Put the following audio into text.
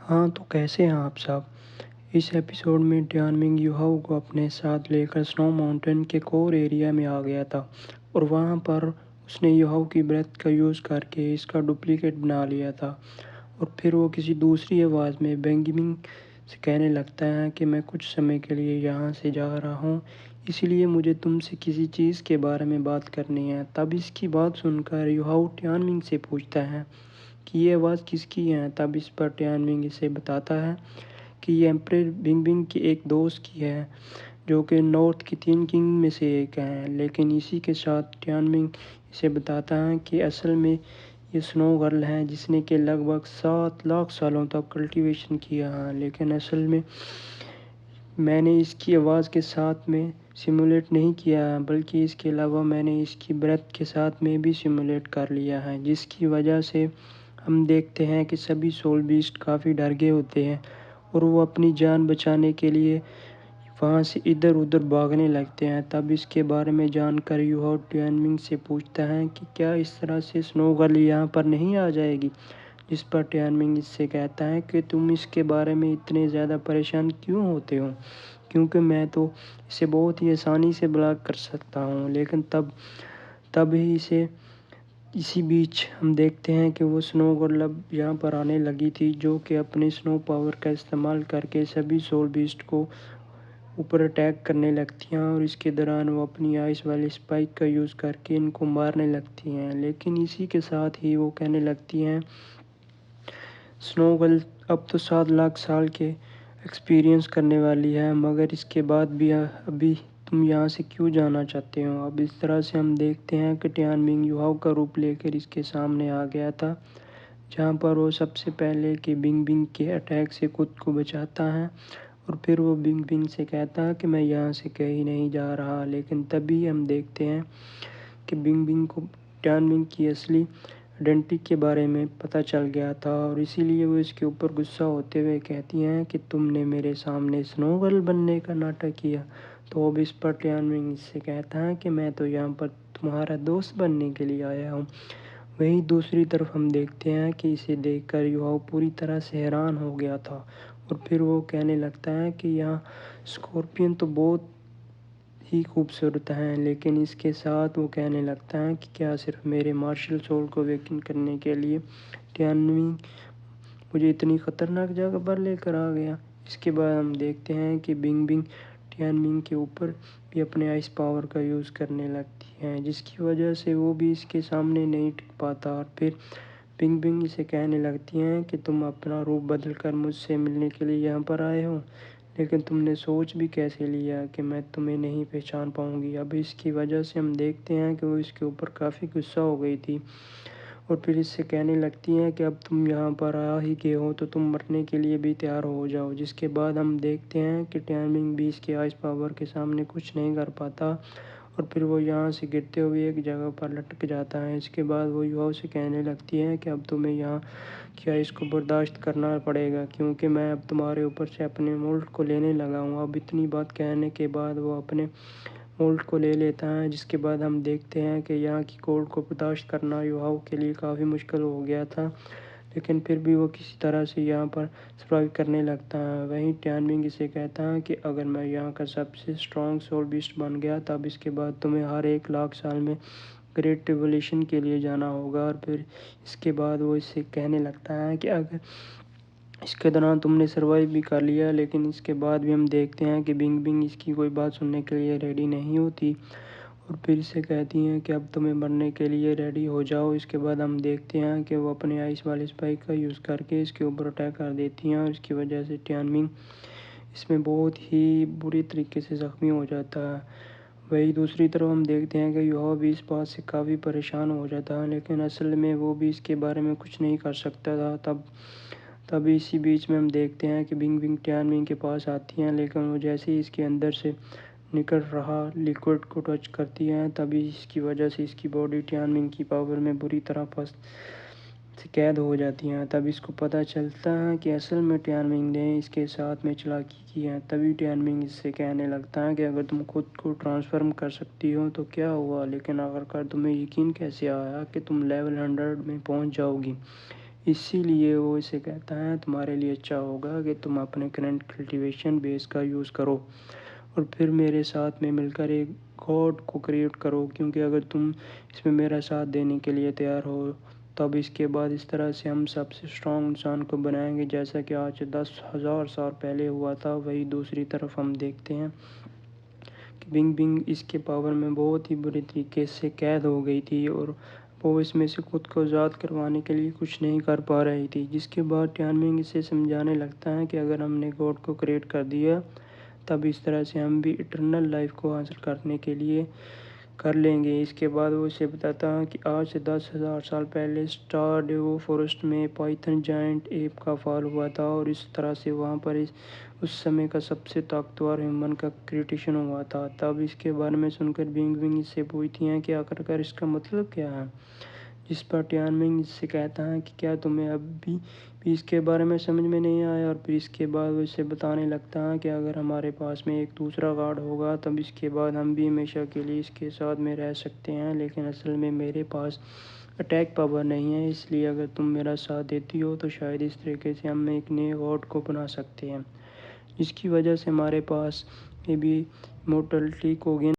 ہاں تو کیسے ہیں آپ سب؟ اس ایپیسوڈ میں ٹیانمنگ یوہاؤ کو اپنے ساتھ لے کر سنو ماؤنٹین کے کور ایریا میں آ گیا تھا اور وہاں پر اس نے یوہاؤ کی بریتھ کا یوز کر کے اس کا ڈپلیکیٹ بنا لیا تھا، اور پھر وہ کسی دوسری آواز میں بینگمنگ سے کہنے لگتا ہے کہ میں کچھ سمے کے لیے یہاں سے جا رہا ہوں، اس لیے مجھے تم سے کسی چیز کے بارے میں بات کرنی ہے۔ تب اس کی بات سن کر یوہاؤ ٹیانمنگ سے پوچھتا ہے کہ یہ آواز کس کی ہے۔ تب اس پر ٹیانمنگ اسے بتاتا ہے کہ یہ ایمپرر بنگ کے ایک دوست کی ہے جو کہ نارتھ کی 3 کنگ میں سے ایک ہے، لیکن اسی کے ساتھ ٹیانمنگ اسے بتاتا ہے کہ اصل میں یہ سنو گرل ہے جس نے کہ لگ بھگ 7 لاکھ سالوں تک کلٹیویشن کیا ہے، لیکن اصل میں نے اس کی آواز کے ساتھ میں سیمولیٹ نہیں کیا ہے، بلکہ اس کے علاوہ میں نے اس کی بریتھ کے ساتھ میں بھی سیمولیٹ کر لیا ہے، جس کی وجہ سے ہم دیکھتے ہیں کہ سبھی سول بیسٹ کافی ڈر گئے ہوتے ہیں اور وہ اپنی جان بچانے کے لیے وہاں سے ادھر ادھر بھاگنے لگتے ہیں۔ تب اس کے بارے میں جان کر یوہاؤ ٹیانمنگ سے پوچھتا ہے کہ کیا اس طرح سے سنو گرل یہاں پر نہیں آ جائے گی، جس پر ٹیانمنگ اس سے کہتا ہے کہ تم اس کے بارے میں اتنے زیادہ پریشان کیوں ہوتے ہو، کیونکہ میں تو اسے بہت ہی آسانی سے بلاک کر سکتا ہوں۔ لیکن تب ہی اسی بیچ ہم دیکھتے ہیں کہ وہ سنو گرل اب یہاں پر آنے لگی تھی، جو کہ اپنے سنو پاور کا استعمال کر کے سبھی سول بیسٹ کو اوپر اٹیک کرنے لگتی ہیں، اور اس کے دوران وہ اپنی آئس والے اسپائک کا یوز کر کے ان کو مارنے لگتی ہیں۔ لیکن اسی کے ساتھ ہی وہ کہنے لگتی ہیں سنو گرل اب تو 7 لاکھ سال کے ایکسپیرینس کرنے والی ہے، مگر اس کے بعد بھی ابھی تم یہاں سے کیوں جانا چاہتے ہو؟ اب اس طرح سے ہم دیکھتے ہیں کہ ٹیانمنگ یوہاؤ کا روپ لے کر اس کے سامنے آ گیا تھا، جہاں پر وہ سب سے پہلے کہ بنگ کے اٹیک سے خود کو بچاتا ہے، اور پھر وہ بنگ سے کہتا ہے کہ میں یہاں سے کہیں نہیں جا رہا۔ لیکن تبھی ہم دیکھتے ہیں کہ بنگ کو ٹیانمنگ کی اصلی آئیڈینٹی کے بارے میں پتہ چل گیا تھا، اور اسی لیے وہ اس کے اوپر غصہ ہوتے ہوئے کہتی ہیں کہ تم نے میرے سامنے سنو گرل بننے کا ناٹک کیا۔ تو اب اس پر ٹیانمنگ سے کہتا ہے کہ میں تو یہاں پر تمہارا دوست بننے کے لیے آیا ہوں۔ وہیں دوسری طرف ہم دیکھتے ہیں کہ اسے دیکھ کر یوہاؤ پوری طرح سے حیران ہو گیا تھا، اور پھر وہ کہنے لگتا ہے کہ یہاں اسکارپین تو بہت ہی خوبصورت ہیں، لیکن اس کے ساتھ وہ کہنے لگتا ہے کہ کیا صرف میرے مارشل سول کو ویکن کرنے کے لیے ٹیانمنگ مجھے اتنی خطرناک جگہ پر لے کر آ گیا؟ اس کے بعد ہم دیکھتے ہیں کہ بنگ ٹیانمنگ کے اوپر بھی اپنے آئس پاور کا یوز کرنے لگتی ہے، جس کی وجہ سے وہ بھی اس کے سامنے نہیں ٹک پاتا، اور پھر بنگ اسے کہنے لگتی ہیں کہ تم اپنا روپ بدل کر مجھ سے ملنے کے لیے یہاں پر آئے ہو، لیکن تم نے سوچ بھی کیسے لیا کہ میں تمہیں نہیں پہچان پاؤں گی؟ اب اس کی وجہ سے ہم دیکھتے ہیں کہ وہ اس کے اوپر کافی غصہ ہو گئی تھی، اور پھر اس سے کہنے لگتی ہیں کہ اب تم یہاں پر آ ہی گئے ہو تو تم مرنے کے لیے بھی تیار ہو جاؤ، جس کے بعد ہم دیکھتے ہیں کہ ٹیانمنگ بھی اس کے آئس پاور کے سامنے کچھ نہیں کر پاتا، اور پھر وہ یہاں سے گرتے ہوئے ایک جگہ پر لٹک جاتا ہے۔ اس کے بعد وہ یوہاؤ سے کہنے لگتی ہے کہ اب تمہیں یہاں کی آئس کو برداشت کرنا پڑے گا، کیونکہ میں اب تمہارے اوپر سے اپنے مولڈ کو لینے لگا ہوں۔ اب اتنی بات کہنے کے بعد وہ اپنے مولڈ کو لے لیتا ہے، جس کے بعد ہم دیکھتے ہیں کہ یہاں کی کولڈ کو برداشت کرنا یوہاؤ کے لیے کافی مشکل ہو گیا تھا، لیکن پھر بھی وہ کسی طرح سے یہاں پر سروائیو کرنے لگتا ہے۔ وہیں ٹیانمنگ اسے کہتا ہے کہ اگر میں یہاں کا سب سے اسٹرانگ سول بیسٹ بن گیا، تب اس کے بعد تمہیں ہر 1 لاکھ سال میں گریٹ ٹریبولیشن کے لیے جانا ہوگا، اور پھر اس کے بعد وہ اس سے کہنے لگتا ہے کہ اگر اس کے دوران تم نے سروائیو بھی کر لیا، لیکن اس کے بعد بھی ہم دیکھتے ہیں کہ بنگ اس کی کوئی بات سننے کے لیے ریڈی نہیں ہوتی، اور پھر اسے کہتی ہیں کہ اب تمہیں مرنے کے لیے ریڈی ہو جاؤ۔ اس کے بعد ہم دیکھتے ہیں کہ وہ اپنے آئس والے اسپائک کا یوز کر کے اس کے اوپر اٹیک کر دیتی ہیں، اور اس کی وجہ سے ٹیانمنگ اس میں بہت ہی بری طریقے سے زخمی ہو جاتا ہے۔ وہی دوسری طرف ہم دیکھتے ہیں کہ یوہاؤ بھی اس بات سے کافی پریشان ہو جاتا ہے، لیکن اصل میں وہ بھی اس کے بارے میں کچھ نہیں کر سکتا تھا۔ تب اسی بیچ میں ہم دیکھتے ہیں کہ بنگ ٹیانمنگ کے پاس آتی ہیں، لیکن وہ جیسے ہی اس کے اندر سے نکل رہا لیکوئڈ کو ٹچ کرتی ہیں، تبھی اس کی وجہ سے اس کی باڈی ٹیانمنگ کی پاور میں بری طرح سے قید ہو جاتی ہے۔ تب اس کو پتہ چلتا ہے کہ اصل میں ٹیانمنگ نے اس کے ساتھ میں چالاکی کی ہے۔ تبھی ٹیانمنگ اس سے کہنے لگتا ہے کہ اگر تم خود کو ٹرانسفارم کر سکتی ہو تو کیا ہوا، لیکن آخرکار تمہیں یقین کیسے آیا کہ تم لیول 100 میں پہنچ جاؤ گی؟ اسی لیے وہ اسے کہتا ہے تمہارے لیے اچھا ہوگا کہ تم اپنے کرنٹ کلٹیویشن بیس کا یوز کرو اور پھر میرے ساتھ میں مل کر ایک گاڈ کو کریٹ کرو، کیونکہ اگر تم اس میں میرا ساتھ دینے کے لیے تیار ہو تب اس کے بعد اس طرح سے ہم سب سے اسٹرانگ انسان کو بنائیں گے جیسا کہ آج سے 10,000 سال پہلے ہوا تھا۔ وہی دوسری طرف ہم دیکھتے ہیں کہ بنگ بنگ اس کے پاور میں بہت ہی بری طریقے سے قید ہو گئی تھی اور وہ اس میں سے خود کو آزاد کروانے کے لیے کچھ نہیں کر پا رہی تھی، جس کے بعد ٹیانمنگ اسے سمجھانے لگتا ہے کہ اگر ہم نے گاڈ کو کریٹ کر دیا تب اس طرح سے ہم بھی ایٹرنل لائف کو حاصل کرنے کے لیے کر لیں گے۔ اس کے بعد وہ اسے بتاتا ہے کہ آج سے 10,000 سال پہلے اسٹار ڈیو فارسٹ میں پائتھن جائنٹ ایپ کا فال ہوا تھا اور اس طرح سے وہاں پر اس سمے کا سب سے طاقتور ہیومن کا کریٹیشن ہوا تھا۔ تب اس کے بارے میں سن کر بنگ بنگ اس سے پوچھتی ہیں کہ آخرکار اس کا مطلب کیا ہے، جس پر ٹیانمنگ اس سے کہتا ہے کہ کیا تمہیں اب بھی اس کے بارے میں سمجھ میں نہیں آیا، اور پھر اس کے بعد وہ اسے بتانے لگتا ہے کہ اگر ہمارے پاس میں ایک دوسرا گاڈ ہوگا تب اس کے بعد ہم بھی ہمیشہ کے لیے اس کے ساتھ میں رہ سکتے ہیں، لیکن اصل میں میرے پاس اٹیک پاور نہیں ہے، اس لیے اگر تم میرا ساتھ دیتی ہو تو شاید اس طریقے سے ہم ایک نئے گاڈ کو بنا سکتے ہیں، جس کی وجہ سے ہمارے پاس میں بھی مورٹلٹی کو گین